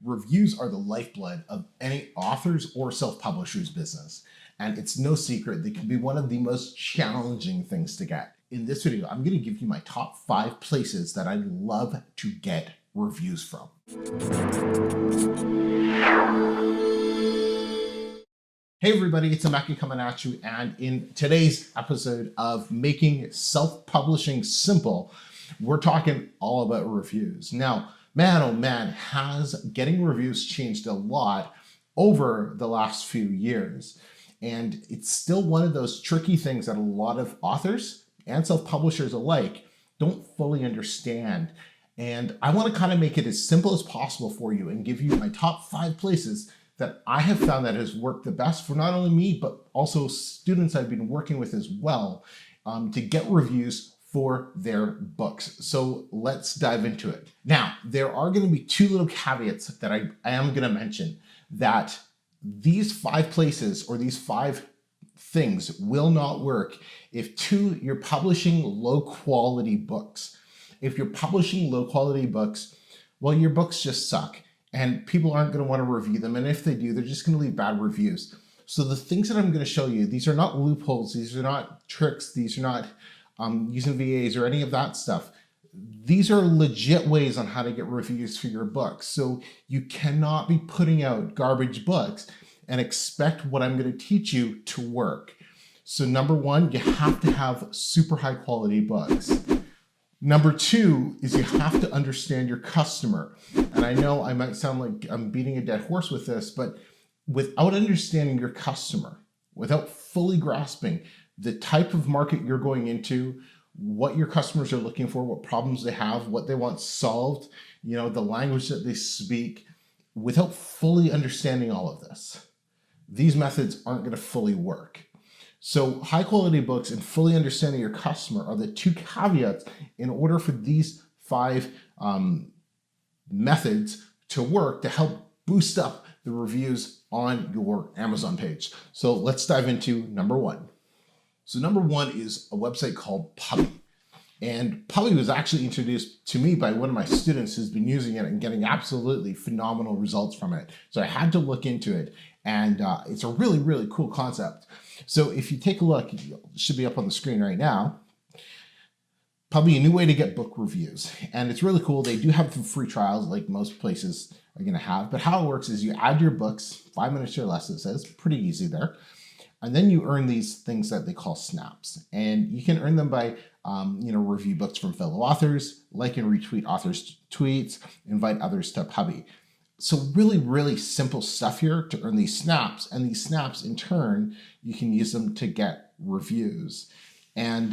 Reviews are the lifeblood of any author's or self-publisher's business. And it's no secret they can be one of the most challenging things to get. In this video, I'm going to give you my top 5 places that I love to get reviews from. Hey everybody, it's Emeka coming at you, and in today's episode of Making Self-Publishing Simple, we're talking all about reviews. Now, man, oh man, has getting reviews changed a lot over the last few years. And it's still one of those tricky things that a lot of authors and self-publishers alike don't fully understand. And I want to kind of make it as simple as possible for you and give you my top 5 places that I have found that has worked the best for not only me, but also students I've been working with as well, to get reviews for their books. So let's dive into it. Now, there are going to be 2 little caveats that I am going to mention, that these 5 places or these 5 things will not work if you're publishing low quality books. If you're publishing low quality books, well, your books just suck and people aren't going to want to review them. And if they do, they're just going to leave bad reviews. So the things that I'm going to show you, these are not loopholes. These are not tricks. These are not using VAs or any of that stuff. These are legit ways on how to get reviews for your books. So you cannot be putting out garbage books and expect what I'm going to teach you to work. So number 1, you have to have super high quality books. Number 2 is you have to understand your customer. And I know I might sound like I'm beating a dead horse with this, but without understanding your customer, without fully grasping the type of market you're going into, what your customers are looking for, what problems they have, what they want solved, the language that they speak, without fully understanding all of this, these methods aren't going to fully work. So high quality books and fully understanding your customer are the 2 caveats in order for these 5 methods to work to help boost up the reviews on your Amazon page. So let's dive into number 1. So number 1 is a website called Puppy. And Puppy was actually introduced to me by one of my students who's been using it and getting absolutely phenomenal results from it. So I had to look into it, and it's a really, really cool concept. So if you take a look, it should be up on the screen right now. Puppy, a new way to get book reviews. And it's really cool. They do have some free trials like most places are going to have. But how it works is you add your books, 5 minutes or less, it says. Pretty easy there. And then you earn these things that they call snaps. And you can earn them by, review books from fellow authors, like and retweet authors' tweets, invite others to Puppy. So really, really simple stuff here to earn these snaps. And these snaps, in turn, you can use them to get reviews. And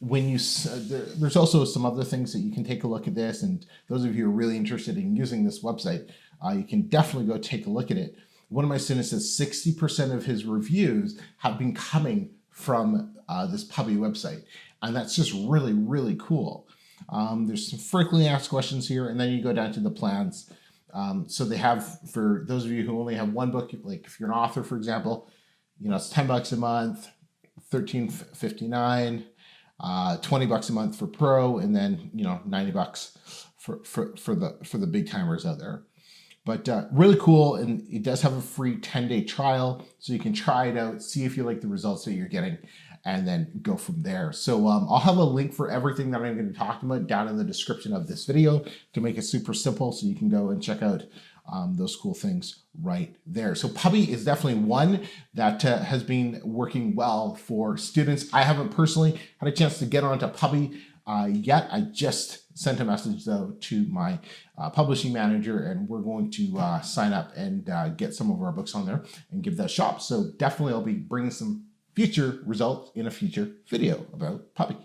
there's also some other things that you can take a look at this. And those of you who are really interested in using this website, you can definitely go take a look at it. One of my students says 60% of his reviews have been coming from this Puppy website. And that's just really, really cool. There's some frequently asked questions here, and then you go down to the plans. So they have, for those of you who only have 1 book, like if you're an author, for example, it's $10 a month, $13.59, $20 a month for pro, and then, $90 for the big timers out there. But really cool, and it does have a free 10-day trial, so you can try it out, see if you like the results that you're getting, and then go from there. So I'll have a link for everything that I'm going to be talking about down in the description of this video to make it super simple, so you can go and check out those cool things right there. So Puppy is definitely one that has been working well for students. I haven't personally had a chance to get onto Puppy yet. I just sent a message though to my publishing manager, and we're going to sign up and get some of our books on there and give that a shot. So definitely I'll be bringing some future results in a future video about Puppy.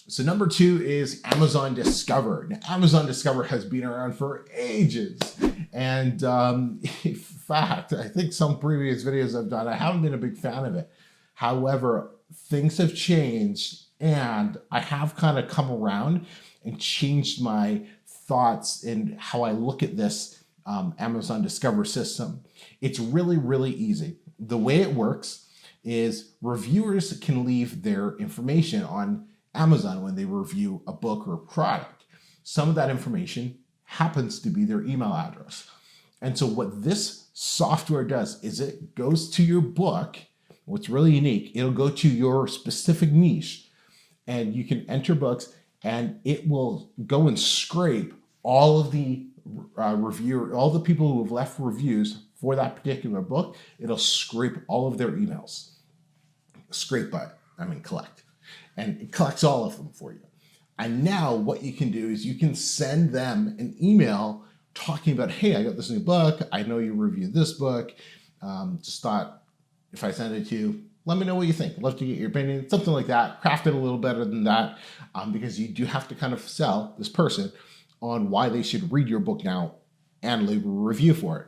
So number 2 is Amazon Discover. Now, Amazon Discover has been around for ages. And in fact, I think some previous videos I've done, I haven't been a big fan of it. However, things have changed, and I have kind of come around and changed my thoughts in how I look at this Amazon Discover system. It's really, really easy. The way it works is reviewers can leave their information on Amazon when they review a book or a product. Some of that information happens to be their email address. And so what this software does is it goes to your book. What's really unique, it'll go to your specific niche, and you can enter books, and it will go and scrape all of the all the people who have left reviews for that particular book. It'll scrape all of their emails. Scrape, but I mean collect, and it collects all of them for you. And now what you can do is you can send them an email talking about, hey, I got this new book. I know you reviewed this book. Just thought if I send it to you, let me know what you think. I'd love to get your opinion, something like that. Craft it a little better than that, because you do have to kind of sell this person on why they should read your book now and leave a review for it.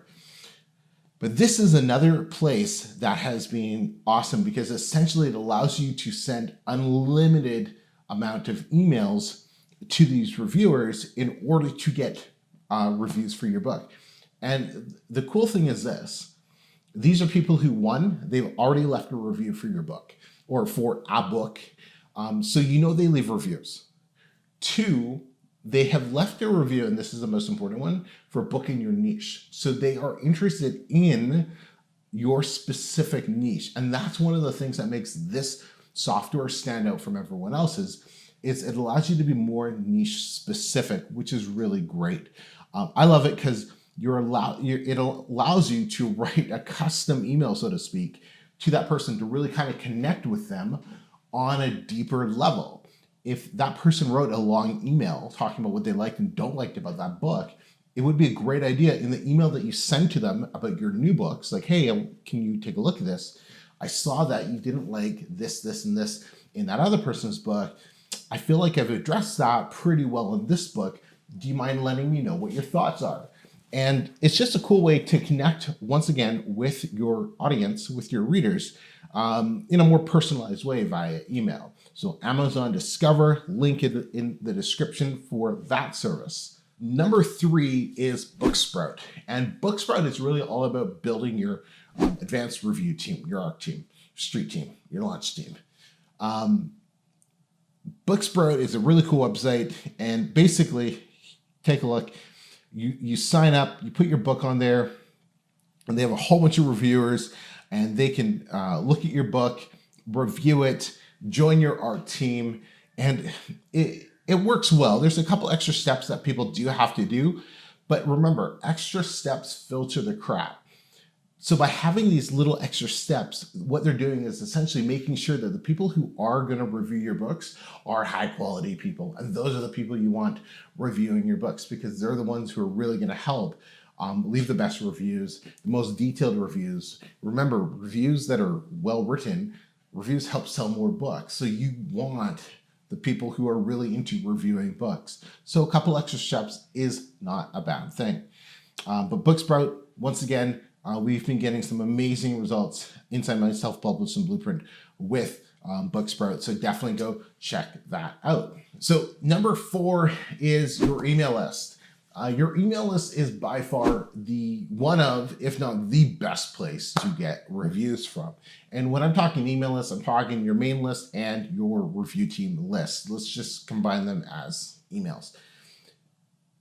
But this is another place that has been awesome, because essentially it allows you to send unlimited amount of emails to these reviewers in order to get reviews for your book. And the cool thing is this. These are people who, one, they've already left a review for your book or for a book. So you know they leave reviews. Two, they have left a review, and this is the most important one, for a book in your niche. So they are interested in your specific niche. And that's one of the things that makes this software stand out from everyone else's, is it allows you to be more niche specific, which is really great. I love it because it allows you to write a custom email, so to speak, to that person to really kind of connect with them on a deeper level. If that person wrote a long email talking about what they liked and don't like about that book, it would be a great idea in the email that you send to them about your new books, like, hey, can you take a look at this? I saw that you didn't like this, this, and this in that other person's book. I feel like I've addressed that pretty well in this book. Do you mind letting me know what your thoughts are? And it's just a cool way to connect, once again, with your audience, with your readers, in a more personalized way via email. So Amazon Discover, link in the description for that service. Number 3 is Booksprout. And Booksprout is really all about building your advanced review team, your ARC team, street team, your launch team. Booksprout is a really cool website, and basically, take a look. You sign up, you put your book on there, and they have a whole bunch of reviewers, and they can look at your book, review it, join your art team, and it works well. There's a couple extra steps that people do have to do, but remember, extra steps filter the crap. So by having these little extra steps, what they're doing is essentially making sure that the people who are going to review your books are high quality people. And those are the people you want reviewing your books, because they're the ones who are really going to help leave the best reviews, the most detailed reviews. Remember, reviews that are well written, reviews help sell more books. So you want the people who are really into reviewing books. So a couple extra steps is not a bad thing. But Booksprout, once again, we've been getting some amazing results inside my self-publishing blueprint with Booksprout. So definitely go check that out. So number 4 is your email list. Your email list is by far the one of, if not the best place to get reviews from. And when I'm talking email list, I'm talking your main list and your review team list. Let's just combine them as emails.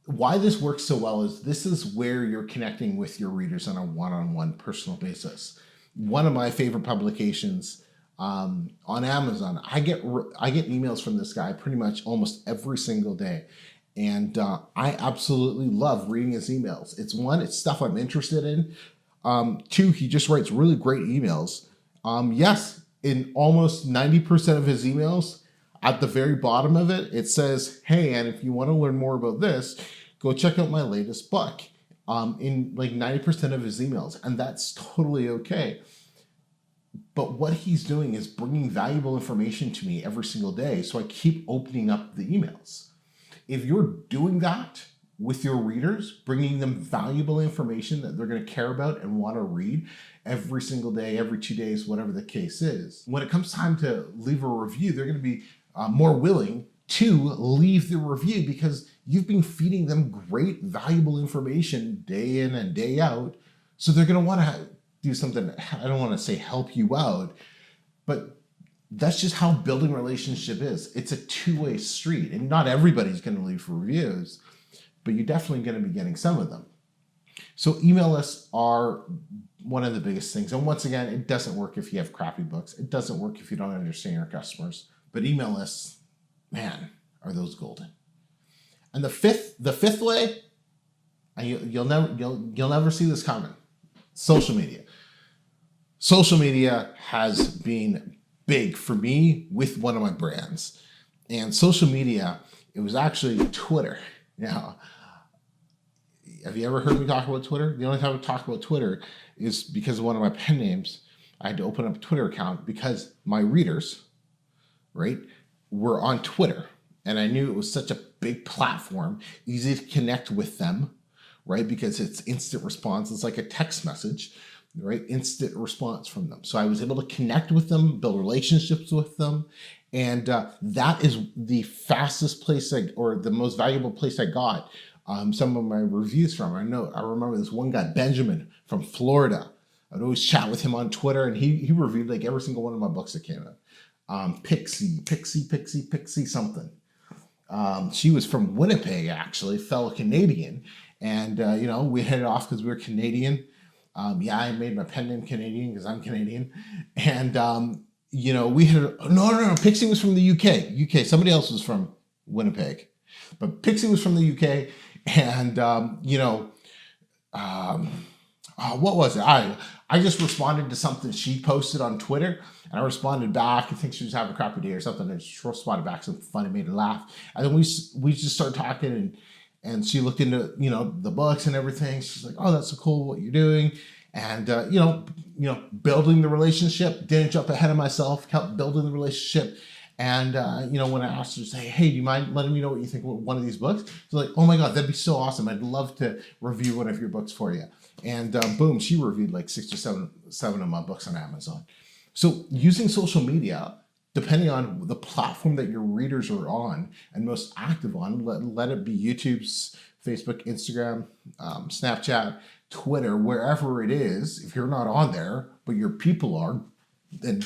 Why this works so well is this is where you're connecting with your readers on a one-on-one personal basis. One of my favorite publications on Amazon, I get emails from this guy pretty much almost every single day. And I absolutely love reading his emails. It's stuff I'm interested in. 2, he just writes really great emails. Yes, in almost 90% of his emails, at the very bottom of it, it says, hey, and if you want to learn more about this, go check out my latest book, in like 90% of his emails. And that's totally okay. But what he's doing is bringing valuable information to me every single day. So I keep opening up the emails. If you're doing that with your readers, bringing them valuable information that they're going to care about and want to read every single day, every 2 days, whatever the case is, when it comes time to leave a review, they're going to be more willing to leave the review because you've been feeding them great, valuable information day in and day out. So they're going to want to do something, I don't want to say help you out, but that's just how building a relationship is. It's a two-way street, and not everybody's going to leave reviews, but you're definitely going to be getting some of them. So email lists are one of the biggest things. And once again, it doesn't work if you have crappy books. It doesn't work if you don't understand your customers. But email lists, man, are those golden. And the fifth way, and you'll never see this coming. Social media. Social media has been big for me with one of my brands. And social media, it was actually Twitter. Now, have you ever heard me talk about Twitter? The only time I talk about Twitter is because of one of my pen names. I had to open up a Twitter account because my readers, right, were on Twitter. And I knew it was such a big platform, easy to connect with them, right? Because it's instant response. It's like a text message, right? Instant response from them. So I was able to connect with them, build relationships with them. And that is the fastest place or the most valuable place I got some of my reviews from. I remember this one guy, Benjamin from Florida. I'd always chat with him on Twitter, and he reviewed like every single one of my books that came out. Pixie something. She was from Winnipeg, actually, fellow Canadian. And, we headed off because we were Canadian. I made my pen name Canadian because I'm Canadian. And, we had, no, Pixie was from the UK. Somebody else was from Winnipeg. But Pixie was from the UK. And, what was it? I just responded to something she posted on Twitter, and I responded back. I think she was having a crappy day or something, and she responded back something funny, made her laugh. And then we just started talking, and she looked into the books and everything. She's like, "Oh, that's so cool what you're doing," and building the relationship. Didn't jump ahead of myself. Kept building the relationship. And, when I asked her to say, "Hey, do you mind letting me know what you think of one of these books?" She's like, "Oh my God, that'd be so awesome. I'd love to review one of your books for you." And boom, she reviewed like 6 or 7 of my books on Amazon. So using social media, depending on the platform that your readers are on and most active on, let it be YouTube's, Facebook, Instagram, Snapchat, Twitter, wherever it is. If you're not on there, but your people are, then,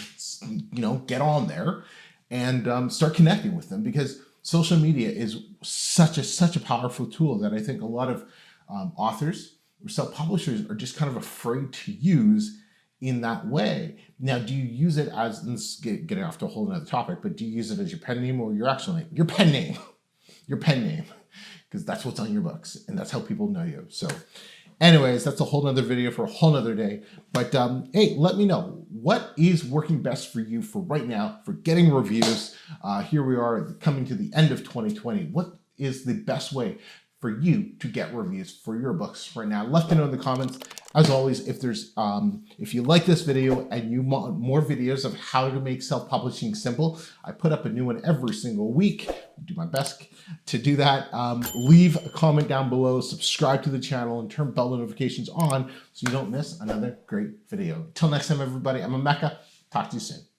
get on there and start connecting with them, because social media is such a powerful tool that I think a lot of authors or self-publishers are just kind of afraid to use in that way. Now, do you use it as, and this is getting off to a whole other topic, but do you use it as your pen name or your actual name? Your pen name, because that's what's on your books and that's how people know you. So anyways, that's a whole nother video for a whole nother day. But hey, let me know what is working best for you for right now for getting reviews. Here we are coming to the end of 2020. What is the best way for you to get reviews for your books right now? Let me know in the comments. As always, if you like this video and you want more videos of how to make self-publishing simple, I put up a new one every single week. I do my best to do that. Leave a comment down below, subscribe to the channel, and turn bell notifications on so you don't miss another great video. Until next time, everybody, I'm Emeka. Talk to you soon.